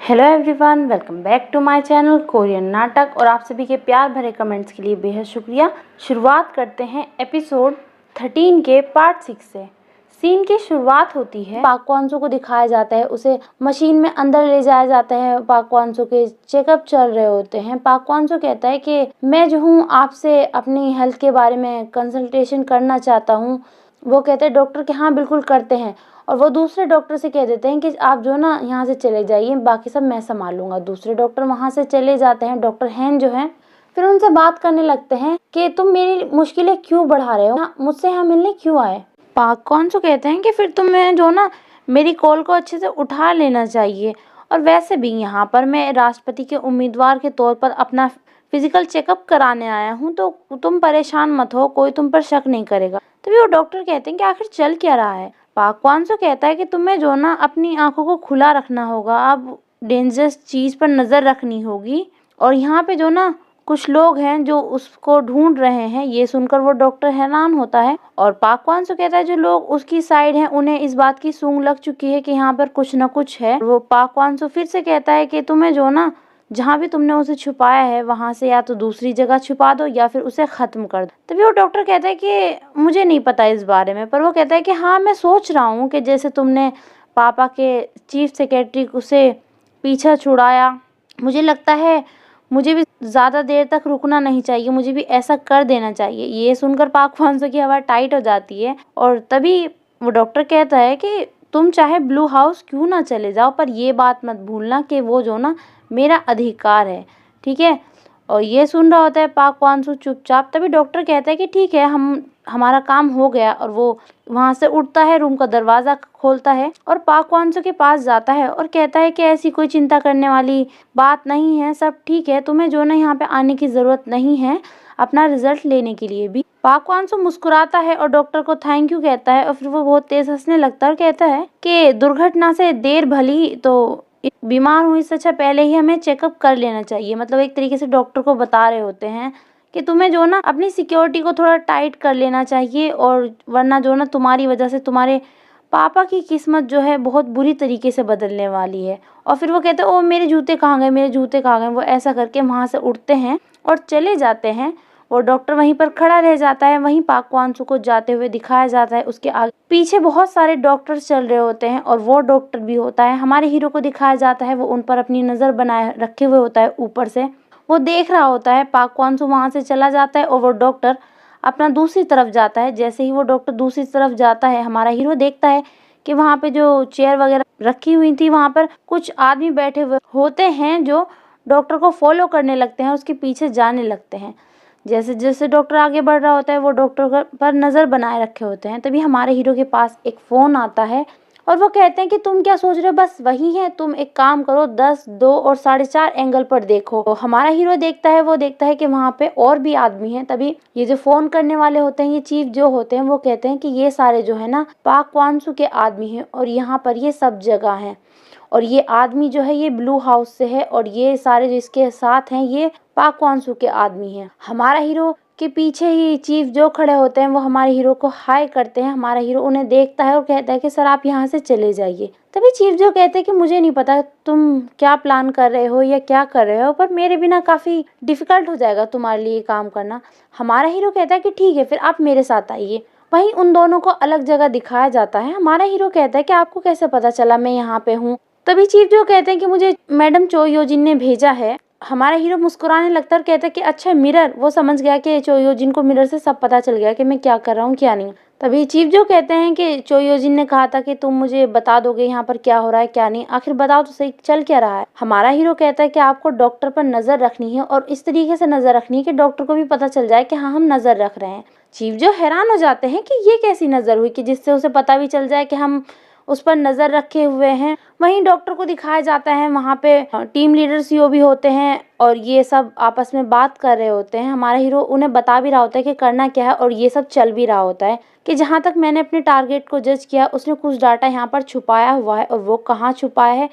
Hello everyone, welcome back to my channel Korean नाटक। और आप सभी के प्यार भरे कमेंट्स के लिए बेहद शुक्रिया। शुरुआत करते हैं एपिसोड 13 के पार्ट 6 से। सीन की शुरुआत होती है, पाक क्वान-सो को दिखाया जाता है, उसे मशीन में अंदर ले जाया जाता है। पाक क्वान-सो के चेकअप चल रहे होते हैं। पाक क्वान-सो कहता है कि मैं जो हूँ आपसे अपनी हेल्थ के बारे में कंसल्टेशन करना चाहता हूँ। वो कहते हैं डॉक्टर कि हाँ बिल्कुल करते हैं। और वो दूसरे डॉक्टर से कह देते हैं कि आप जो ना यहाँ से चले जाइए, बाकी सब मैं संभाल लूँगा। दूसरे डॉक्टर वहाँ से चले जाते हैं। डॉक्टर हैन जो हैं फिर उनसे बात करने लगते हैं कि तुम मेरी मुश्किलें क्यों बढ़ा रहे हो, मुझसे यहाँ मिलने क्यों आए। पाक क्वान-सो कहते हैं कि फिर तुम्हें जो ना मेरी कॉल को अच्छे से उठा लेना चाहिए। और वैसे भी यहाँ पर मैं राष्ट्रपति के उम्मीदवार के तौर पर अपना फिजिकल चेकअप कराने आया हूँ, तो तुम परेशान मत हो, कोई तुम पर शक नहीं करेगा। तभी वो डॉक्टर कहते हैं कि आखिर चल क्या रहा है। पाक क्वान-सो कहता है कि तुम्हें जो ना अपनी आंखों को खुला रखना होगा, अब डेंजरस चीज पर नजर रखनी होगी। और यहाँ पे जो ना कुछ लोग हैं जो उसको ढूंढ रहे हैं। ये सुनकर वो डॉक्टर हैरान होता है। और पाक क्वान-सो कहता है जो लोग उसकी साइड हैं उन्हें इस बात की सूंघ लग चुकी है कि यहाँ पर कुछ न कुछ है। वो पाक क्वान-सो फिर से कहता है कि तुम्हें जो ना जहाँ भी तुमने उसे छुपाया है वहां से या तो दूसरी जगह छुपा दो या फिर उसे खत्म कर दो। तभी वो डॉक्टर कहता है कि मुझे नहीं पता इस बारे में, पर वो कहता है कि हाँ मैं सोच रहा हूँ कि जैसे तुमने पापा के चीफ सेक्रेटरी से पीछा छुड़ाया, मुझे लगता है मुझे भी ज़्यादा देर तक रुकना नहीं चाहिए, मुझे भी ऐसा कर देना चाहिए। ये सुनकर पाक क्वान-सो की हवा टाइट हो जाती है। और तभी वो डॉक्टर कहता है कि तुम चाहे ब्लू हाउस क्यों ना चले जाओ, पर ये बात मत भूलना कि वो जो ना मेरा अधिकार है, ठीक है। और ये सुन रहा होता है पाक क्वान-सो चुपचाप। तभी डॉक्टर कहता है कि ठीक है, हमारा काम हो गया। और वो वहां से उठता है, रूम का दरवाजा खोलता है और पाक क्वान-सो के पास जाता है और कहता है कि ऐसी कोई चिंता करने वाली बात नहीं है, सब ठीक है, तुम्हें जो ना यहाँ पे आने की जरूरत नहीं है अपना रिजल्ट लेने के लिए भी। पाक क्वान-सो मुस्कुराता है और डॉक्टर को थैंक यू कहता है। और फिर वो बहुत तेज हंसने लगता है और कहता है कि दुर्घटना से देर भली, तो बीमार हुई इससे अच्छा पहले ही हमें चेकअप कर लेना चाहिए। मतलब एक तरीके से डॉक्टर को बता रहे होते हैं कि तुम्हें जो ना अपनी सिक्योरिटी को थोड़ा टाइट कर लेना चाहिए, और वरना जो ना तुम्हारी वजह से तुम्हारे पापा की किस्मत जो है बहुत बुरी तरीके से बदलने वाली है। और फिर वो कहते हैं ओ मेरे जूते कहाँ गए, मेरे जूते कहाँ गए। वो ऐसा करके वहाँ से उठते हैं और चले जाते हैं। और डॉक्टर वहीं पर खड़ा रह जाता है। वहीं पाक क्वान-सो को जाते हुए दिखाया जाता है। उसके आगे पीछे बहुत सारे डॉक्टर्स चल रहे होते हैं और वो डॉक्टर भी होता है। हमारे हीरो को दिखाया जाता है, वो उन पर अपनी नज़र बनाए रखे हुए होता है। ऊपर से वो देख रहा होता है। पाक क्वान-सो वहाँ से चला जाता है और वो डॉक्टर अपना दूसरी तरफ जाता है। जैसे ही वो डॉक्टर दूसरी तरफ जाता है, हमारा हीरो देखता है कि वहाँ पे जो चेयर वगैरह रखी हुई थी वहाँ पर कुछ आदमी बैठे हुए होते हैं जो डॉक्टर को फॉलो करने लगते हैं, उसके पीछे जाने लगते हैं। जैसे जैसे डॉक्टर आगे बढ़ रहा होता है वो डॉक्टर पर नज़र बनाए रखे होते हैं। तभी हमारे हीरो के पास एक फ़ोन आता है और वो कहते हैं कि तुम क्या सोच रहे हो, बस वही है, तुम एक काम करो 10, 2 और 4.5 एंगल पर देखो। तो हमारा हीरो देखता है, वो देखता है कि वहाँ पे और भी आदमी हैं। तभी ये जो फ़ोन करने वाले होते हैं, ये चीफ जो होते हैं, वो कहते हैं कि ये सारे जो है ना पाक क्वान-सो के आदमी हैं और यहाँ पर ये सब जगह हैं। और ये आदमी जो है ये ब्लू हाउस से है और ये सारे जो इसके साथ हैं ये पाक क्वान-सो के आदमी हैं। हमारा हीरो के पीछे ही चीफ जो खड़े होते हैं वो हमारे हीरो को हाय करते हैं। हमारा हीरो उन्हें देखता है और कहता है कि सर आप यहाँ से चले जाइए। तभी चीफ जो कहते हैं कि मुझे नहीं पता तुम क्या प्लान कर रहे हो या क्या कर रहे हो, पर मेरे बिना काफ़ी डिफ़िकल्ट हो जाएगा तुम्हारे लिए काम करना। हमारा हीरो कहता है कि ठीक है फिर आप मेरे साथ आइए। वहीं उन दोनों को अलग जगह दिखाया जाता है। हमारा हीरो कहता है कि आपको कैसे पता चला मैं यहाँ पे हूँ। तभी चीफ जो कहते हैं कि मुझे मैडम चो योजिन ने भेजा है। हमारा हीरो मुस्कुराने लगता है और कहता है कि अच्छा मिरर। वो समझ गया कि चो योजिन को मिरर से सब पता चल गया कि मैं क्या कर रहा हूँ क्या नहीं। तभी चीफ जो कहते हैं कि चो योजिन ने कहा था कि तुम मुझे बता दोगे यहाँ पर क्या हो रहा है क्या नहीं, आखिर बताओ तो सही चल क्या रहा है। हमारा हीरो कहता है कि आपको डॉक्टर पर नजर रखनी है और इस तरीके से नजर रखनी है कि डॉक्टर को भी पता चल जाए कि हाँ हम नजर रख रहे हैं। चीफ जो हैरान हो जाते हैं कि ये कैसी नजर हुई कि जिससे उसे पता भी चल जाए कि हम उस पर नज़र रखे हुए हैं। वहीं डॉक्टर को दिखाया जाता है, वहाँ पे टीम लीडर सीओ भी होते हैं और ये सब आपस में बात कर रहे होते हैं। हमारा हीरो उन्हें बता भी रहा होता है कि करना क्या है और ये सब चल भी रहा होता है कि जहाँ तक मैंने अपने टारगेट को जज किया उसने कुछ डाटा यहाँ पर छुपाया हुआ है और वो कहाँ छुपाया है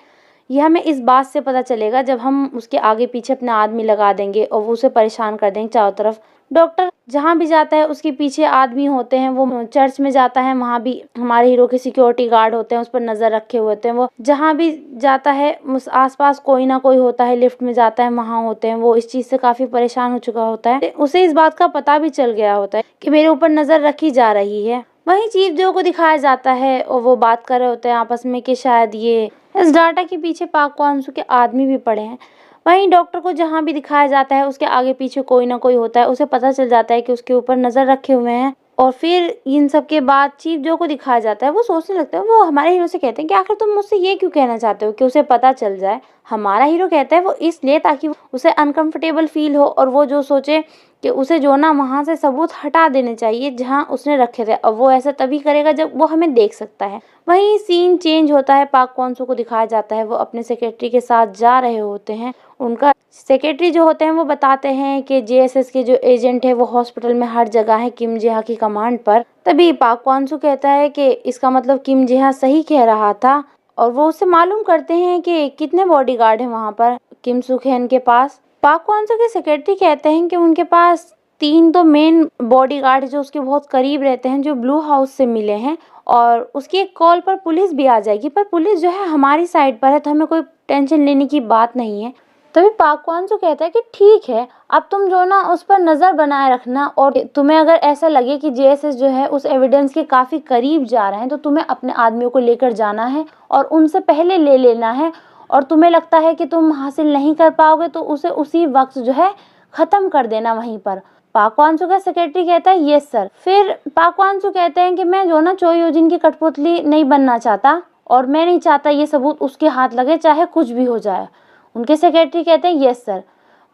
यह हमें इस बात से पता चलेगा जब हम उसके आगे पीछे अपना आदमी लगा देंगे और वो उसे परेशान कर देंगे चारों तरफ डॉक्टर जहाँ भी जाता है उसके पीछे आदमी होते हैं। वो चर्च में जाता है, वहाँ भी हमारे हीरो के सिक्योरिटी गार्ड होते हैं, उस पर नजर रखे हुए होते हैं। वो जहाँ भी जाता है उस आसपास कोई ना कोई होता है, लिफ्ट में जाता है वहाँ होते हैं। वो इस चीज से काफी परेशान हो चुका होता है। उसे इस बात का पता भी चल गया होता है कि मेरे ऊपर नजर रखी जा रही है। वहीं चीफ जो को दिखाया जाता है और वो बात कर रहे होते हैं आपस में कि शायद ये इस डाटा के पीछे पाक क्वानसू के आदमी भी पड़े हैं। वहीं डॉक्टर को जहाँ भी दिखाया जाता है उसके आगे पीछे कोई ना कोई होता है। उसे पता चल जाता है कि उसके ऊपर नजर रखे हुए हैं। और फिर इन सब के बाद चीफ जो को दिखाया जाता है, वो सोचने लगता है। वो हमारे हीरो से कहते हैं कि आखिर तुम मुझसे ये क्यों कहना चाहते हो कि उसे पता चल जाए। हमारा हीरो कहता है वो इसलिए ताकि उसे अनकंफर्टेबल फील हो और वो जो सोचे कि उसे जो ना वहाँ से सबूत हटा देने चाहिए जहाँ उसने रखे थे। अब वो ऐसा तभी करेगा जब वो हमें देख सकता है। वहीं सीन चेंज होता है, पाक क्वानसू को दिखाया जाता है वो अपने सेक्रेटरी के साथ जा रहे होते हैं। उनका सेक्रेटरी जो होते हैं वो बताते हैं कि जेएसएस के जो एजेंट है वो हॉस्पिटल में हर जगह है किम जेहा की कमांड पर। तभी पाक क्वानसू कहता है कि इसका मतलब किम जेहा सही कह रहा था। और वो उससे मालूम करते हैं कि कितने बॉडीगार्ड हैं वहाँ पर किम सुखेन के पास। पाक क्वानसू के सेक्रेटरी कहते हैं कि उनके पास 3 तो मेन बॉडीगार्ड जो उसके बहुत करीब रहते हैं, जो ब्लू हाउस से मिले हैं। और उसकी एक कॉल पर पुलिस भी आ जाएगी, पर पुलिस जो है हमारी साइड पर है, तो हमें कोई टेंशन लेने की बात नहीं है। तभी पाक क्वानसू कहता है कि ठीक है, अब तुम जो ना उस पर नजर बनाए रखना, और तुम्हें अगर ऐसा लगे कि जेएसएस जो है उस एविडेंस के काफी करीब जा रहे हैं तो तुम्हें अपने आदमियों को लेकर जाना है और उनसे पहले ले लेना है। और तुम्हें लगता है कि तुम हासिल नहीं कर पाओगे तो उसे उसी वक्त जो है खत्म कर देना वहीं पर। पाक क्वानसू का सेक्रेटरी कहता है यस सर। फिर पाक क्वानसू कहते हैं कि मैं जो ना चो योजिन की कठपुतली नहीं बनना चाहता और मैं नहीं चाहता ये सबूत उसके हाथ लगे, चाहे कुछ भी हो जाए। उनके सेक्रेटरी कहते हैं यस सर।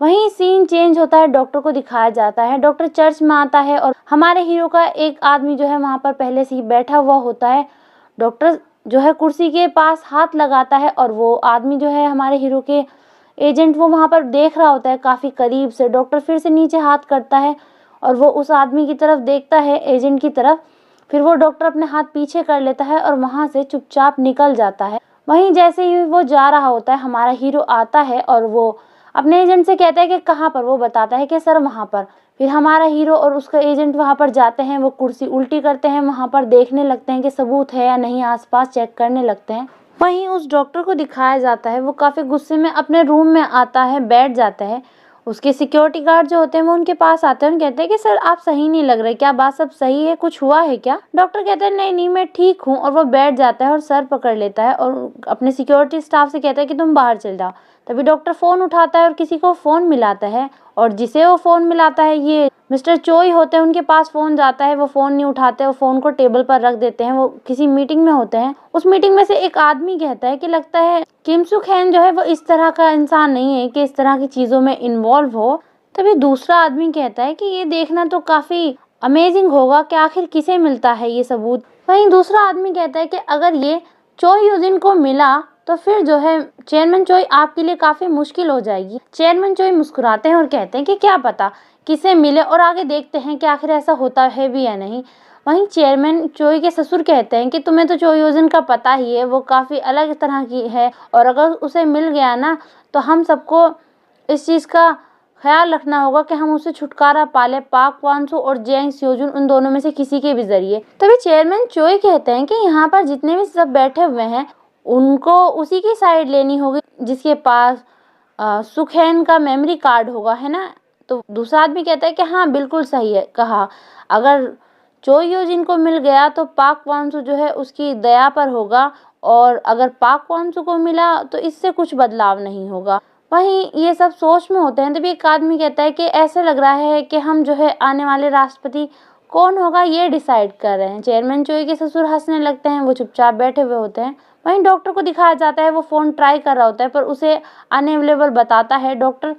वहीं सीन चेंज होता है, डॉक्टर को दिखाया जाता है। डॉक्टर चर्च में आता है और हमारे हीरो का एक आदमी जो है वहाँ पर पहले से ही बैठा हुआ होता है। डॉक्टर जो है कुर्सी के पास हाथ लगाता है और वो आदमी जो है हमारे हीरो के एजेंट वो वहाँ पर देख रहा होता है काफ़ी करीब से। डॉक्टर फिर से नीचे हाथ करता है और वो उस आदमी की तरफ देखता है, एजेंट की तरफ। फिर वो डॉक्टर अपने हाथ पीछे कर लेता है और वहाँ से चुपचाप निकल जाता है। वहीं जैसे ही वो जा रहा होता है हमारा हीरो आता है और वो अपने एजेंट से कहता है कि कहाँ पर। वो बताता है कि सर वहाँ पर। फिर हमारा हीरो और उसका एजेंट वहाँ पर जाते हैं। वो कुर्सी उल्टी करते हैं, वहाँ पर देखने लगते हैं कि सबूत है या नहीं, आसपास चेक करने लगते हैं। वहीं उस डॉक्टर को दिखाया जाता है, वो काफ़ी गुस्से में अपने रूम में आता है, बैठ जाता है। उसके सिक्योरिटी गार्ड जो होते हैं वो उनके पास आते हैं और कहते हैं कि सर आप सही नहीं लग रहे, क्या बात सब सही है, कुछ हुआ है क्या। डॉक्टर कहता है नहीं नहीं मैं ठीक हूँ, और वो बैठ जाता है और सर पकड़ लेता है और अपने सिक्योरिटी स्टाफ से कहता है कि तुम बाहर चल जाओ। तभी डॉक्टर फ़ोन उठाता है और किसी को फ़ोन मिलाता है, और जिसे वो फ़ोन मिलाता है ये मिस्टर चोई होते हैं। उनके पास फ़ोन जाता है, वो फ़ोन नहीं उठाते, वो फ़ोन को टेबल पर रख देते हैं। वो किसी मीटिंग में होते हैं। उस मीटिंग में से एक आदमी कहता है कि लगता है किम सू खैन जो है वो इस तरह का इंसान नहीं है कि इस तरह की चीज़ों में इन्वॉल्व हो। तभी दूसरा आदमी कहता है कि ये देखना तो काफ़ी अमेजिंग होगा कि आखिर किसे मिलता है ये सबूत। वहीं दूसरा आदमी कहता है कि अगर ये चोई युजिन को मिला तो फिर जो है चेयरमैन चोई आपके लिए काफ़ी मुश्किल हो जाएगी। चेयरमैन चोई मुस्कुराते हैं और कहते हैं कि क्या पता किसे मिले, और आगे देखते हैं कि आखिर ऐसा होता है भी या नहीं। वहीं चेयरमैन चोई के ससुर कहते हैं कि तुम्हें तो चोई योजन का पता ही है, वो काफ़ी अलग तरह की है, और अगर उसे मिल गया ना तो हम सबको इस चीज़ का ख्याल रखना होगा कि हम उसे छुटकारा पाले, पाक क्वानसू और जेंग स्योजुन उन दोनों में से किसी के भी जरिए। तभी चेयरमैन चोई कहते हैं कि यहाँ पर जितने भी सब बैठे हुए हैं उनको उसी की साइड लेनी होगी जिसके पास सुखैन का मेमोरी कार्ड होगा, है ना। तो दूसरा आदमी कहता है कि हाँ बिल्कुल सही है कहा, अगर चोई योजिन को मिल गया तो पाक क्वानसू जो है उसकी दया पर होगा, और अगर पाक क्वानसू को मिला तो इससे कुछ बदलाव नहीं होगा। वहीं ये सब सोच में होते हैं तभी एक आदमी कहता है कि ऐसा लग रहा है कि हम जो है आने वाले राष्ट्रपति कौन होगा ये डिसाइड कर रहे हैं। चेयरमैन चोई के ससुर हंसने लगते हैं, वो चुपचाप बैठे हुए होते हैं। वहीं डॉक्टर को दिखाया जाता है, वो फ़ोन ट्राई कर रहा होता है पर उसे अनअवेलेबल बताता है। डॉक्टर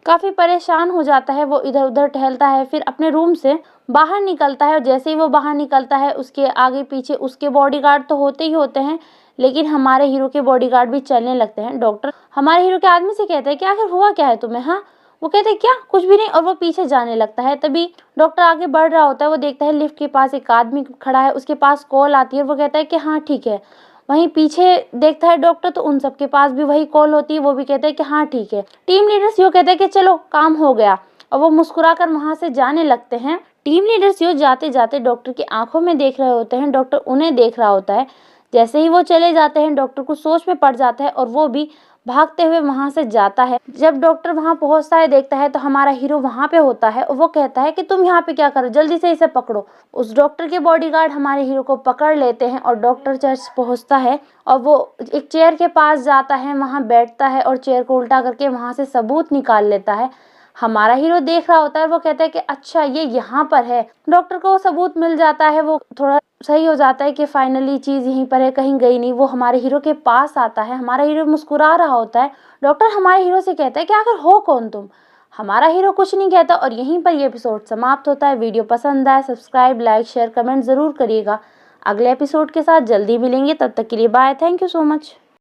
काफ़ी परेशान हो जाता है, वो इधर उधर टहलता है, फिर अपने रूम से बाहर निकलता है, और जैसे ही वो बाहर निकलता है उसके आगे पीछे उसके बॉडीगार्ड तो होते ही होते हैं, लेकिन हमारे हीरो के बॉडीगार्ड भी चलने लगते हैं। डॉक्टर हमारे हीरो के आदमी से कहते हैं कि आखिर हुआ क्या है तुम्हें। हाँ, वो कहते हैं क्या कुछ भी नहीं, और वो पीछे जाने लगता है। तभी डॉक्टर आगे बढ़ रहा होता है, वो देखता है लिफ्ट के पास एक आदमी खड़ा है, उसके पास कॉल आती है और वो कहता है कि हाँ ठीक है। वहीं पीछे देखता है डॉक्टर तो उन सबके पास भी वही कॉल होती है, वो भी कहते हैं कि हाँ ठीक है। टीम लीडर्स यो कहते हैं कि चलो काम हो गया, और वो मुस्कुराकर वहाँ से जाने लगते हैं। टीम लीडर्स यो जाते जाते डॉक्टर की आंखों में देख रहे होते हैं, डॉक्टर उन्हें देख रहा होता है। जैसे ही वो चले जाते हैं डॉक्टर को सोच में पड़ जाता है और वो भी भागते हुए वहां से जाता है। जब डॉक्टर वहां पहुंचता है देखता है तो हमारा हीरो वहां पे होता है और वो कहता है कि तुम यहाँ पे क्या कर रहे हो, जल्दी से इसे पकड़ो। उस डॉक्टर के बॉडीगार्ड हमारे हीरो को पकड़ लेते हैं और डॉक्टर चर्च पहुंचता है और वो एक चेयर के पास जाता है, वहां बैठता है और चेयर को उल्टा करके वहां से सबूत निकाल लेता है। हमारा हीरो देख रहा होता है, वो कहता है कि अच्छा ये यहाँ पर है। डॉक्टर को वो सबूत मिल जाता है, वो थोड़ा सही हो जाता है कि फाइनली चीज यहीं पर है, कहीं गई नहीं। वो हमारे हीरो के पास आता है, हमारा हीरो मुस्कुरा रहा होता है। डॉक्टर हमारे हीरो से कहता है कि आखिर हो कौन तुम। हमारा हीरो कुछ नहीं कहता और यहीं पर ये एपिसोड समाप्त होता है। वीडियो पसंद आए सब्सक्राइब लाइक शेयर कमेंट जरूर करिएगा। अगले एपिसोड के साथ जल्दी मिलेंगे, तब तक के लिए bye. Thank you so much.